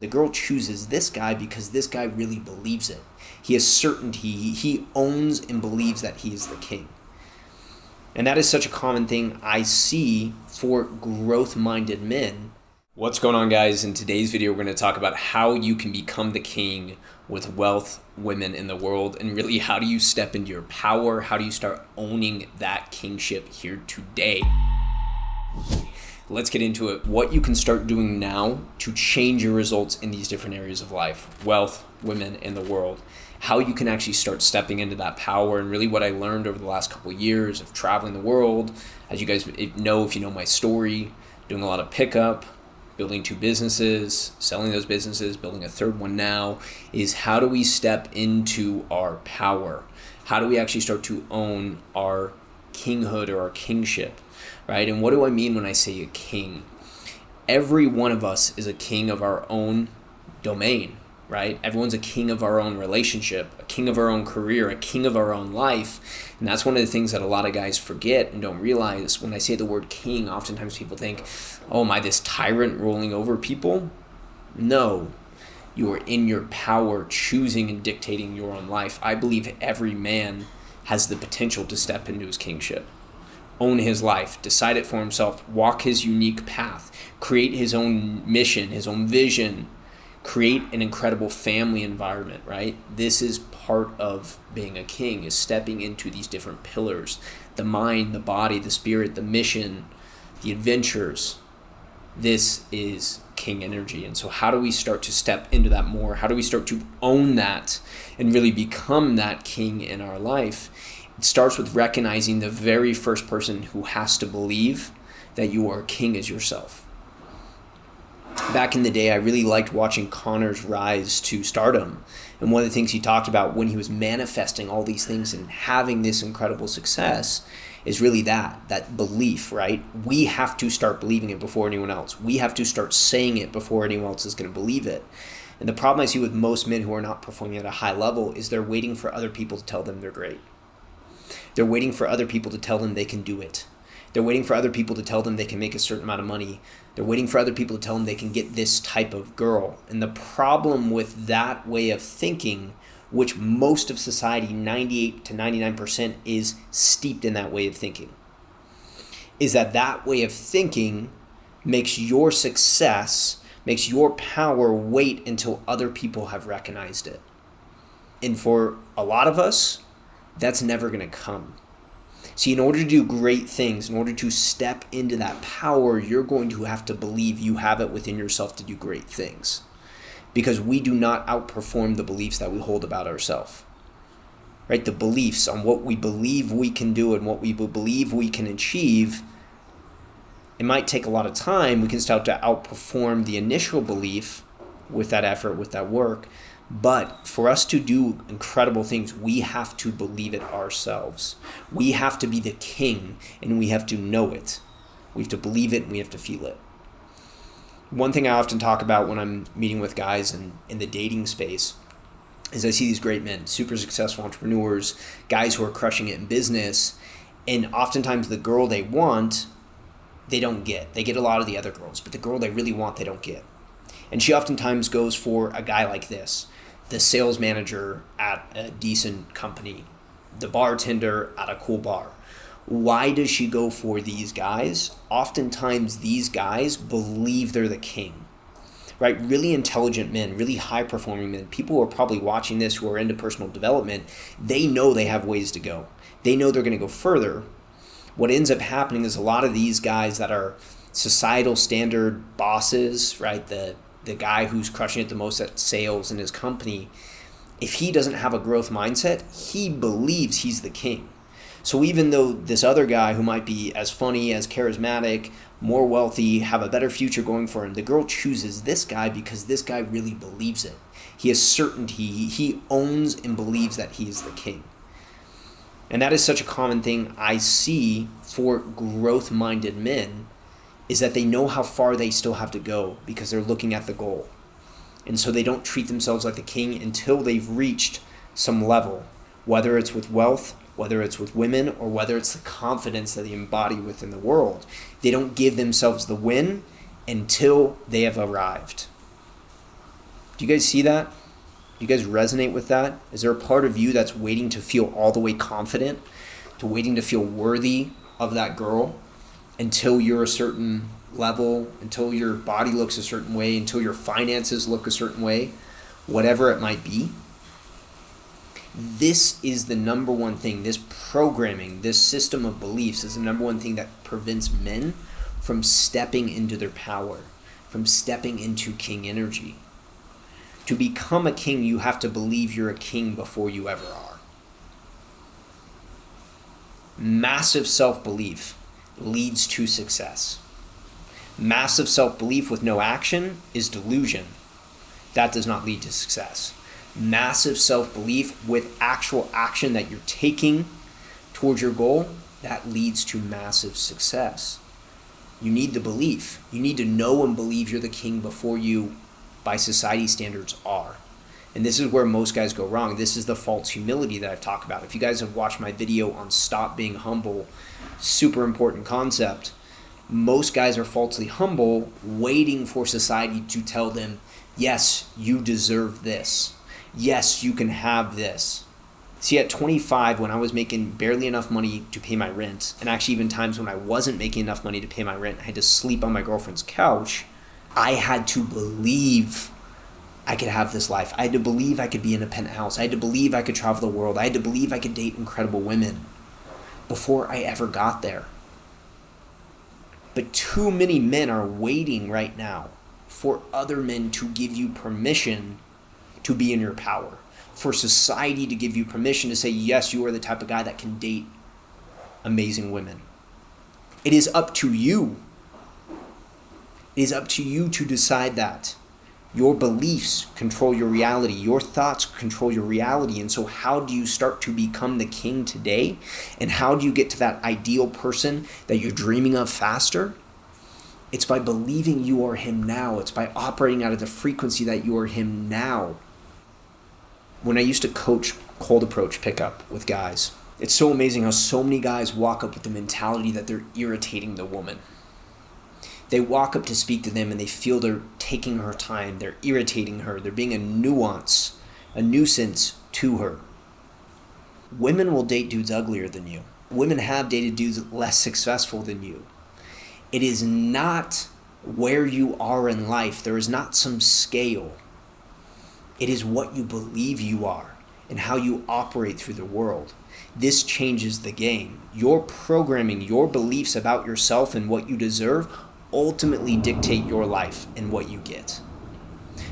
The girl chooses this guy because this guy really believes it. He has certainty. He owns and believes that he is the king. And that is such a common thing I see for growth-minded men. What's going on, guys? In today's video, we're going to talk about how you can become the king with wealth, women in the world, and really how do you step into your power? How do you start owning that kingship here today? Let's get into it. What you can start doing now to change your results in these different areas of life, wealth, women, and the world. How you can actually start stepping into that power, and really what I learned over the last couple of years of traveling the world, as you guys know, if you know my story, doing a lot of pickup, building 2 businesses, selling those businesses, building a 3rd one now, is how do we step into our power? How do we actually start to own our kinghood or our kingship, right? And what do I mean when I say a king? Every one of us is a king of our own domain, right? Everyone's a king of our own relationship, a king of our own career, a king of our own life. And that's one of the things that a lot of guys forget and don't realize. When I say the word king, oftentimes people think, oh, am I this tyrant ruling over people? No, you are in your power, choosing and dictating your own life. I believe every man has the potential to step into his kingship, own his life, decide it for himself, walk his unique path, create his own mission, his own vision, create an incredible family environment, right? This is part of being a king, is stepping into these different pillars, the mind, the body, the spirit, the mission, the adventures. This is king energy. And so how do we start to step into that more? How do we start to own that and really become that king in our life? It starts with recognizing the very first person who has to believe that you are a king is yourself. Back in the day, I really liked watching Connor's rise to stardom. And one of the things he talked about when he was manifesting all these things and having this incredible success is really that belief, right? We have to start believing it before anyone else. We have to start saying it before anyone else is going to believe it. And the problem I see with most men who are not performing at a high level is they're waiting for other people to tell them they're great. They're waiting for other people to tell them they can do it. They're waiting for other people to tell them they can make a certain amount of money. They're waiting for other people to tell them they can get this type of girl. And the problem with that way of thinking, which most of society, 98 to 99%, is steeped in that way of thinking, is that way of thinking makes your success, makes your power wait until other people have recognized it. And for a lot of us, that's never going to come. See, in order to do great things, in order to step into that power, you're going to have to believe you have it within yourself to do great things. Because we do not outperform the beliefs that we hold about ourselves. Right? The beliefs on what we believe we can do and what we believe we can achieve, it might take a lot of time. We can start to outperform the initial belief with that effort, with that work. But for us to do incredible things, we have to believe it ourselves. We have to be the king, and we have to know it. We have to believe it, and we have to feel it. One thing I often talk about when I'm meeting with guys in the dating space is I see these great men, super successful entrepreneurs, guys who are crushing it in business, and oftentimes the girl they want, they don't get. They get a lot of the other girls, but the girl they really want, they don't get. And she oftentimes goes for a guy like this, the sales manager at a decent company, the bartender at a cool bar. Why does she go for these guys? Oftentimes these guys believe they're the king, right? Really intelligent men, really high-performing men, people who are probably watching this who are into personal development, they know they have ways to go. They know they're going to go further. What ends up happening is a lot of these guys that are societal standard bosses, right? The guy who's crushing it the most at sales in his company, if he doesn't have a growth mindset, he believes he's the king. So even though this other guy who might be as funny, as charismatic, more wealthy, have a better future going for him, the girl chooses this guy because this guy really believes it. He has certainty. He owns and believes that he is the king. And that is such a common thing I see for growth-minded men, is that they know how far they still have to go because they're looking at the goal. And so they don't treat themselves like the king until they've reached some level, whether it's with wealth, whether it's with women, or whether it's the confidence that they embody within the world. They don't give themselves the win until they have arrived. Do you guys see that? Do you guys resonate with that? Is there a part of you that's waiting to feel all the way confident, to waiting to feel worthy of that girl until you're a certain level, until your body looks a certain way, until your finances look a certain way, whatever it might be? This is the number one thing. This programming, this system of beliefs is the number one thing that prevents men from stepping into their power, from stepping into king energy. To become a king, you have to believe you're a king before you ever are. Massive self-belief leads to success. Massive self-belief with no action is delusion. That does not lead to success. Massive self-belief with actual action that you're taking towards your goal, that leads to massive success. You need the belief. You need to know and believe you're the king before you, by society standards, are. And this is where most guys go wrong. This is the false humility that I've talked about. If you guys have watched my video on stop being humble, super important concept. Most guys are falsely humble, waiting for society to tell them, yes, you deserve this. Yes, you can have this. See, at 25, when I was making barely enough money to pay my rent, and actually even times when I wasn't making enough money to pay my rent, I had to sleep on my girlfriend's couch, I had to believe I could have this life. I had to believe I could be in a penthouse. I had to believe I could travel the world. I had to believe I could date incredible women before I ever got there. But too many men are waiting right now for other men to give you permission to be in your power, for society to give you permission to say, yes, you are the type of guy that can date amazing women. It is up to you. It is up to you to decide that. Your beliefs control your reality. Your thoughts control your reality. And so how do you start to become the king today? And how do you get to that ideal person that you're dreaming of faster? It's by believing you are him now. It's by operating out of the frequency that you are him now. When I used to coach cold approach pickup with guys, it's so amazing how so many guys walk up with the mentality that they're irritating the woman. They walk up to speak to them and they feel they're taking her time, they're irritating her, they're being a nuisance to her. Women will date dudes uglier than you. Women have dated dudes less successful than you. It is not where you are in life. There is not some scale. It is what you believe you are and how you operate through the world. This changes the game. Your programming, your beliefs about yourself and what you deserve ultimately dictate your life and what you get.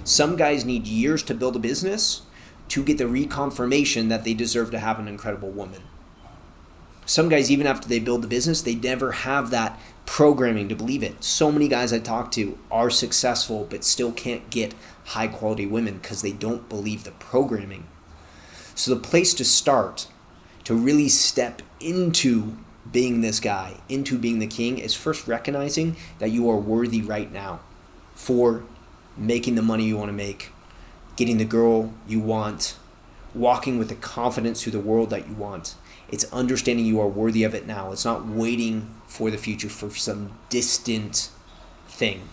Some guys need years to build a business to get the reconfirmation that they deserve to have an incredible woman. Some guys, even after they build the business, they never have that programming to believe it. So many guys I talk to are successful but still can't get high quality women because they don't believe the programming. So the place to start to really step into being this guy, into being the king, is first recognizing that you are worthy right now for making the money you want to make, getting the girl you want, walking with the confidence through the world that you want. It's understanding you are worthy of it now. It's not waiting for the future for some distant thing.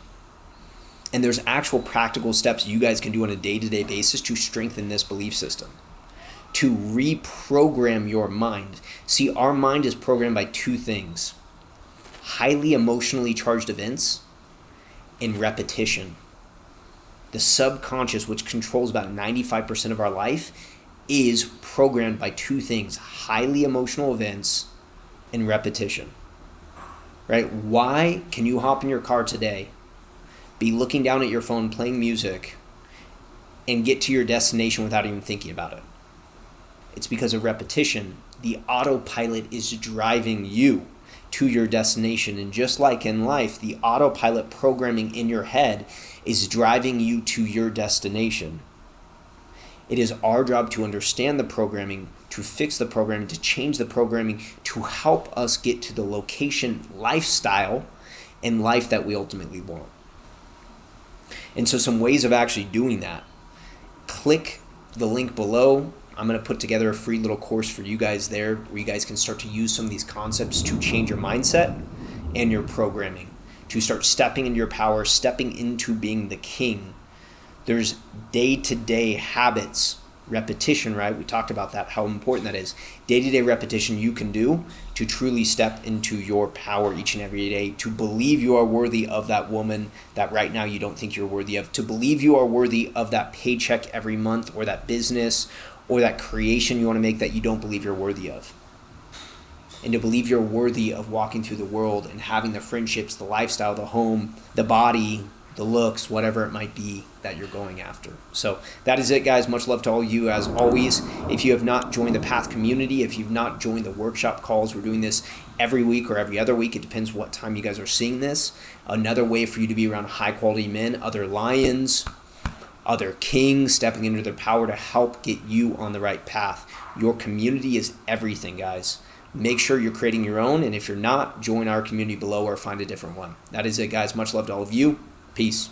And there's actual practical steps you guys can do on a day-to-day basis to strengthen this belief system, to reprogram your mind. See, our mind is programmed by two things: highly emotionally charged events and repetition. The subconscious, which controls about 95% of our life, is programmed by two things: highly emotional events and repetition. Right? Why can you hop in your car today, be looking down at your phone, playing music, and get to your destination without even thinking about it? It's because of repetition. The autopilot is driving you to your destination. And just like in life, the autopilot programming in your head is driving you to your destination. It is our job to understand the programming, to fix the programming, to change the programming, to help us get to the location, lifestyle, and life that we ultimately want. And so some ways of actually doing that: click the link below. I'm going to put together a free little course for you guys there where you guys can start to use some of these concepts to change your mindset and your programming, to start stepping into your power, stepping into being the king There's day-to-day habits, repetition, right? We talked about that, how important that is. Day-to-day repetition you can do to truly step into your power each and every day, to believe you are worthy of that woman that right now you don't think you're worthy of, to believe you are worthy of that paycheck every month, or that business, or that creation you want to make that you don't believe you're worthy of. And to believe you're worthy of walking through the world and having the friendships, the lifestyle, the home, the body, the looks, whatever it might be that you're going after. So that is it, guys. Much love to all of you as always. If you have not joined the Path community, if you've not joined the workshop calls, we're doing this every week or every other week. It depends what time you guys are seeing this. Another way for you to be around high quality men, other lions, other kings stepping into their power to help get you on the right path. Your community is everything, guys. Make sure you're creating your own. And if you're not, join our community below or find a different one. That is it, guys. Much love to all of you. Peace.